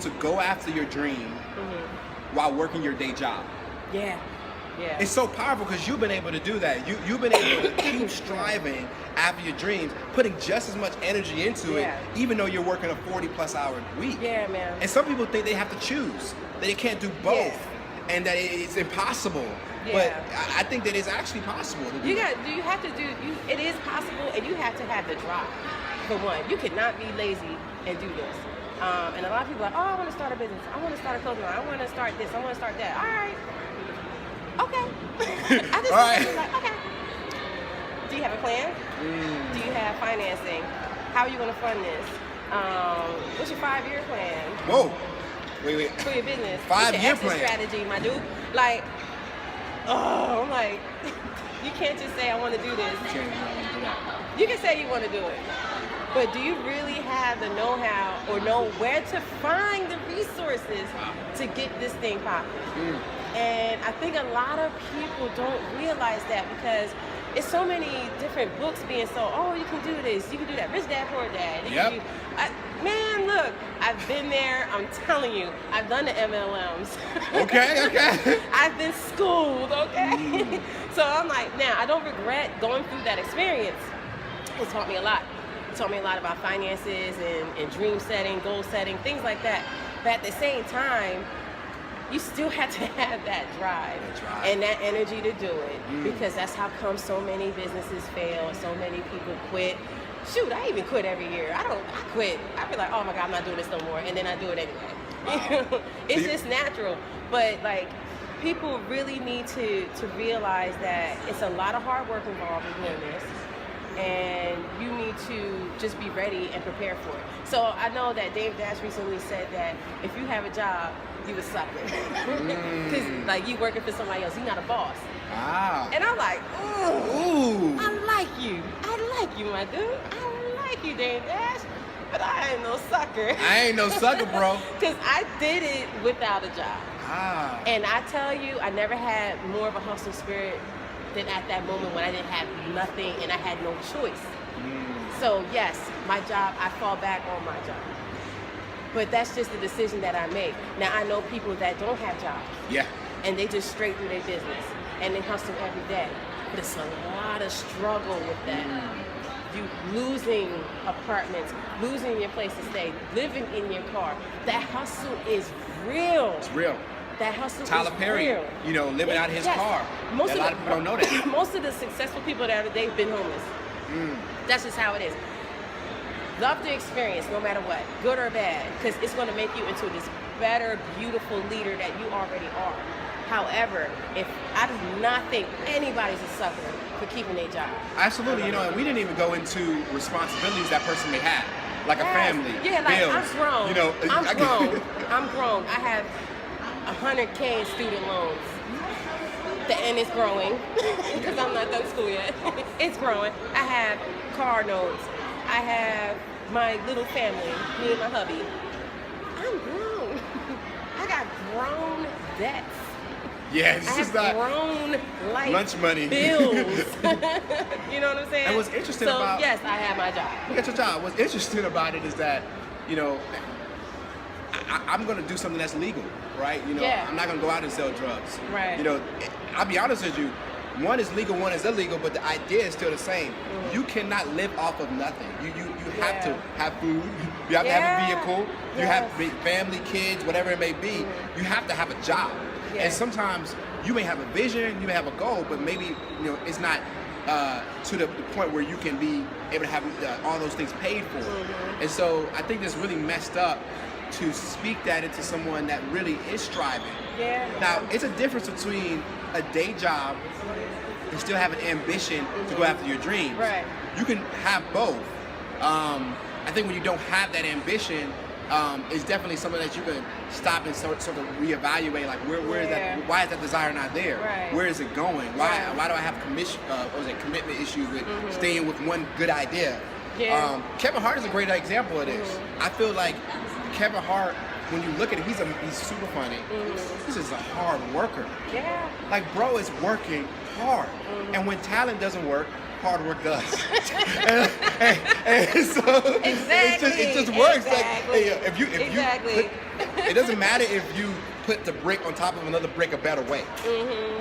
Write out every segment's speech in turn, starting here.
to go after your dream while working your day job. Yeah. Yeah. It's so powerful because you've been able to do that. You've been able to keep striving after your dreams, putting just as much energy into it, even though you're working a 40+ hour week. Yeah, man. And some people think they have to choose, that they can't do both, and that it's impossible. Yeah. But I think that it's actually possible to do it is possible, and you have to have the drive. For one, you cannot be lazy and do this. And a lot of people are like, oh, I want to start a business. I want to start a clothing line. I want to start this. I want to start that. All right. Okay. I just like, okay. Do you have a plan? Do you have financing? How are you going to fund this? What's your 5-year plan? Whoa. Wait. For your business. 5-year plan. Strategy, my dude. Like, I'm like, you can't just say I want to do this. You can say you want to do it. But do you really have the know-how or know where to find the resources to get this thing popping? And I think a lot of people don't realize that because it's so many different books being sold. Oh, you can do this, you can do that. Rich Dad, Poor Dad. Man, look, I've been there. I'm telling you, I've done the MLMs. Okay. I've been schooled, okay? So I'm like, now, I don't regret going through that experience. It taught me a lot. It taught me a lot about finances and dream setting, goal setting, things like that. But at the same time, you still have to have that drive and that energy to do it because that's how come so many businesses fail and so many people quit. Shoot, I even quit every year. I quit. I be like, oh my God, I'm not doing this no more. And then I do it anyway. Wow. It's just natural. But like, people really need to realize that it's a lot of hard work involved in doing this. And you need to just be ready and prepare for it. So I know that Dave Dash recently said that if you have a job, you a sucker. Because like you working for somebody else, you're not a boss. Wow. And I'm like, ooh, I like you, my dude. I like you, Dave Dash. But I ain't no sucker. I ain't no sucker, bro. Because I did it without a job. Ah. And I tell you, I never had more of a hustle spirit than at that moment when I didn't have nothing and I had no choice. So yes, my job, I fall back on my job. But that's just the decision that I make. Now I know people that don't have jobs. Yeah. And they just straight through their business and they hustle every day. But it's a lot of struggle with that. You losing apartments, losing your place to stay, living in your car. That hustle is real. It's real. That hustle Tyler is Perry, real. you know, living out of his car. A lot of people don't know that. Most of the successful people they've been homeless. That's just how it is. Love the experience, no matter what, good or bad, because it's going to make you into this better, beautiful leader that you already are. However, I do not think anybody's a sucker for keeping their job. Absolutely, you know, and we didn't even go into responsibilities that person may have, like a family, like bills. I'm grown. You know, I'm grown. I have 100K in student loans. And it's growing because I'm not done school yet. It's growing. I have car notes. I have my little family, me and my hubby. I'm grown. I got grown debts. Yeah, it's just not grown life lunch money, bills. You know what I'm saying? And what's interesting about yes, I have my job. You got your job. What's interesting about it is that, you know, I'm going to do something that's legal, right? You know, I'm not going to go out and sell drugs. Right. You know, I'll be honest with you. One is legal, one is illegal, but the idea is still the same. You cannot live off of nothing. You have to have food. You have to have a vehicle. You have family, kids, whatever it may be. You have to have a job. And sometimes you may have a vision, you may have a goal, but maybe it's not to the point where you can be able to have all those things paid for. And so I think that's really messed up to speak that into someone that really is striving. Now, it's a difference between a day job and still have an ambition to go after your dreams. Right. You can have both. I think when you don't have that ambition, it's definitely something that you can stop and sort of reevaluate. Like, where is that? Why is that desire not there? Right. Where is it going? Why do I have commitment issues with staying with one good idea? Kevin Hart is a great example of this. I feel like Kevin Hart, when you look at him, he's super funny. He's just a hard worker. Like, bro is working hard. And when talent doesn't work, hard work does. and so it just works. Like, hey, if you It doesn't matter if you put the brick on top of another brick a better way.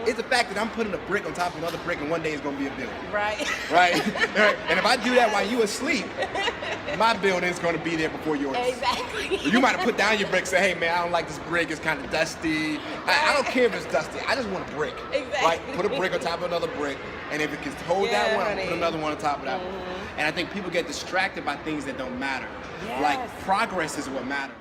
It's the fact that I'm putting a brick on top of another brick, and one day it's gonna be a building. Right. Right. And if I do that while you asleep, my building's gonna be there before yours. Exactly. You might have put down your brick, say, hey man, I don't like this brick, it's kind of dusty. I don't care if it's dusty, I just want a brick. Exactly. Right? Put a brick on top of another brick, and if it can hold that one, honey. put another one on top of that one. And I think people get distracted by things that don't matter. Yes. Like progress is what matters.